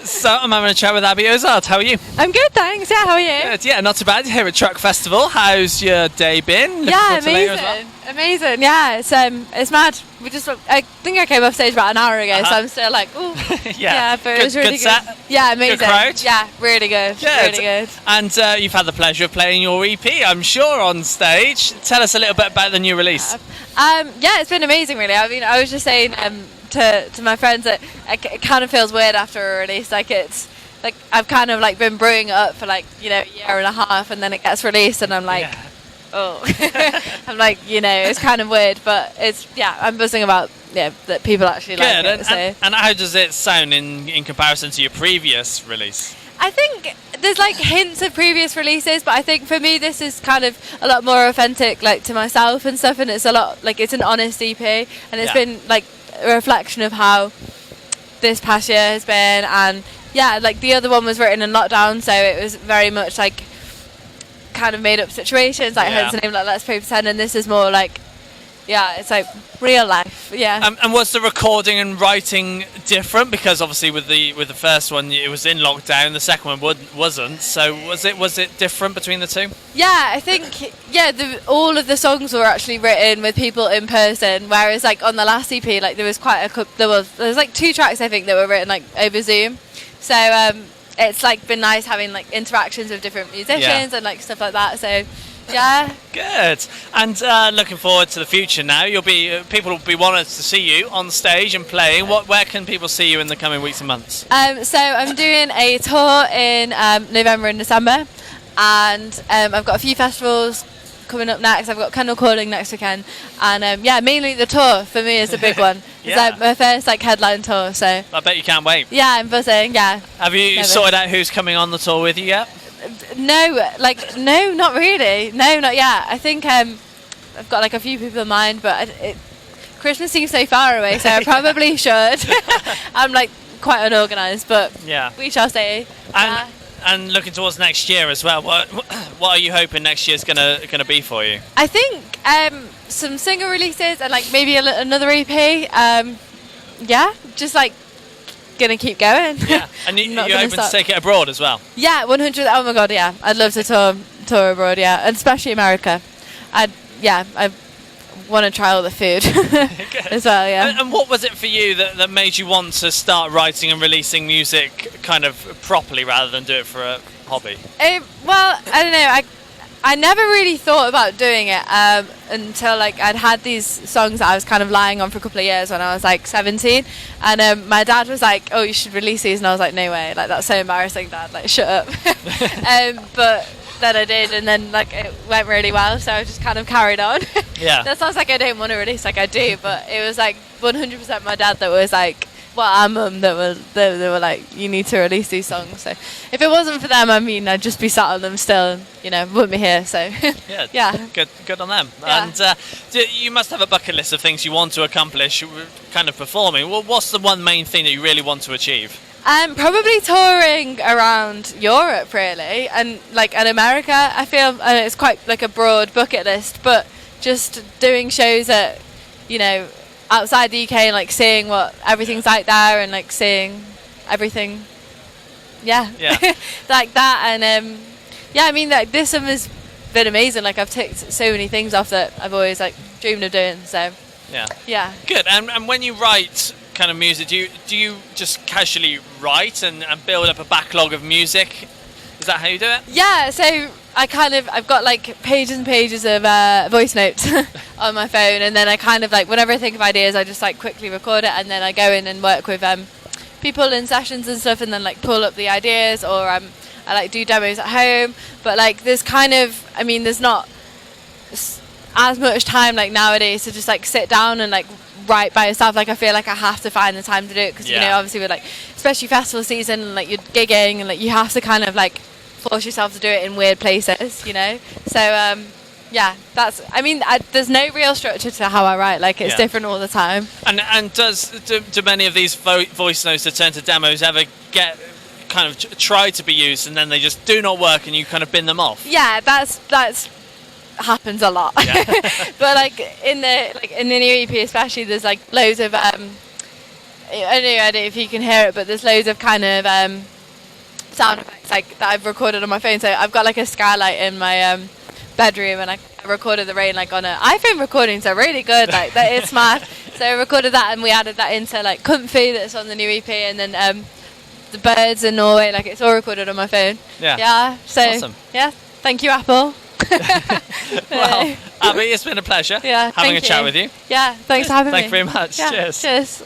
So I'm having a chat with Abbie Ozard. How are you? I'm good, thanks. Yeah, how are you? Good. Yeah, not too bad. Here at Truck Festival. How's your day been? Looking Yeah, forward to later as amazing. Amazing. Yeah, it's mad. I think I came off stage about an hour ago, so I'm still like, ooh. Yeah. But it was really good set. Yeah, amazing. Good crowd. Yeah, really good. Good. Really good. And you've had the pleasure of playing your EP, I'm sure, on stage. Tell us a little bit about the new release. Yeah, it's been amazing, really. I mean, I was just saying to my friends that it kind of feels weird after a release. Like it's like I've kind of like been brewing it up for like a year and a half, and then it gets released, and I'm like. Yeah. Oh, I'm like, it's kind of weird, but I'm buzzing about that people actually like it. And how does it sound in comparison to your previous release? I think there's like hints of previous releases, but I think for me this is kind of a lot more authentic, like to myself and stuff, and it's a lot like it's an honest EP, and it's been like a reflection of how this past year has been, and like the other one was written in lockdown, so it was very much like kind of made up situations, like hence the name, like Let's Play Pretend, and this is more like it's like real life. And was the recording and writing different, because obviously with the first one it was in lockdown, the second one wasn't, so was it different between the two? I think all of the songs were actually written with people in person, whereas like on the last EP like there was like 2 tracks I think that were written like over Zoom, so it's like been nice having like interactions with different musicians and like stuff like that. So Good. And looking forward to the future now. People will be wanting to see you on stage and playing. Where can people see you in the coming weeks and months? So I'm doing a tour in November and December, and I've got a few festivals coming up next. I've got Kendall Calling next weekend, and mainly the tour for me is a big one. It's like my first like headline tour, so I bet you can't wait. Yeah, I'm buzzing. Yeah. Have you sorted out who's coming on the tour with you yet? No, not really. No, not yet. I think I've got like a few people in mind, but Christmas seems so far away, so I probably should. I'm like quite unorganised, but we shall see. And looking towards next year as well, what are you hoping next year's gonna be for you? I think some single releases and like maybe another EP. Just like gonna keep going. And you're hoping to take it abroad as well? 100. Oh my god, I'd love to tour abroad, and especially America. I want to try all the food as well. And what was it for you that made you want to start writing and releasing music kind of properly rather than do it for a hobby? Well, I don't know. I never really thought about doing it until like I'd had these songs that I was kind of lying on for a couple of years when I was like 17, and my dad was like, "Oh, you should release these," and I was like, "No way! Like that's so embarrassing, Dad! Like shut up." But then I did, and then like it went really well, so I just kind of carried on. That sounds like I don't want to release, like I do, but it was like 100% my dad that was like, our mum that they were like, you need to release these songs. So if it wasn't for them, I mean, I'd just be sat on them still, and wouldn't be here. So good on them. And you must have a bucket list of things you want to accomplish, kind of performing. Well, what's the one main thing that you really want to achieve? Probably touring around Europe, really, and America. I feel it's quite like a broad bucket list, but just doing shows at, outside the UK and like seeing what everything's like there, and like seeing everything, like that. And I mean, like this summer's been amazing. Like I've ticked so many things off that I've always like dreamed of doing. So good. And when you write kind of music, do you just casually write and build up a backlog of music? Is that how you do it? So I've got like pages and pages of voice notes on my phone, and then I kind of like whenever I think of ideas I just like quickly record it, and then I go in and work with people in sessions and stuff, and then like pull up the ideas, or I like do demos at home. But like there's not as much time like nowadays to just like sit down and like write by yourself. Like I feel like I have to find the time to do it, because obviously with like especially festival season and like you're gigging, and like you have to kind of like force yourself to do it in weird places, so that's there's no real structure to how I write. Like it's different all the time. And do many of these voice notes that turn to demos ever get kind of try to be used and then they just do not work and you kind of bin them off? That's happens a lot. But like in the new EP especially, there's like loads of I don't know if you can hear it, but there's loads of kind of sound effects like that I've recorded on my phone. So I've got like a skylight in my bedroom, and I recorded the rain like on an iPhone recording, so really good, like that is smart. So I recorded that, and we added that into like Comfy that's on the new EP, and then the birds in Norway, like it's all recorded on my phone. Yeah. So awesome. yeah, thank you, Apple. Well, Abbie, it's been a pleasure having a chat with you. Yeah, thanks for having me. Thank you very much. Yeah, Cheers. Cheers.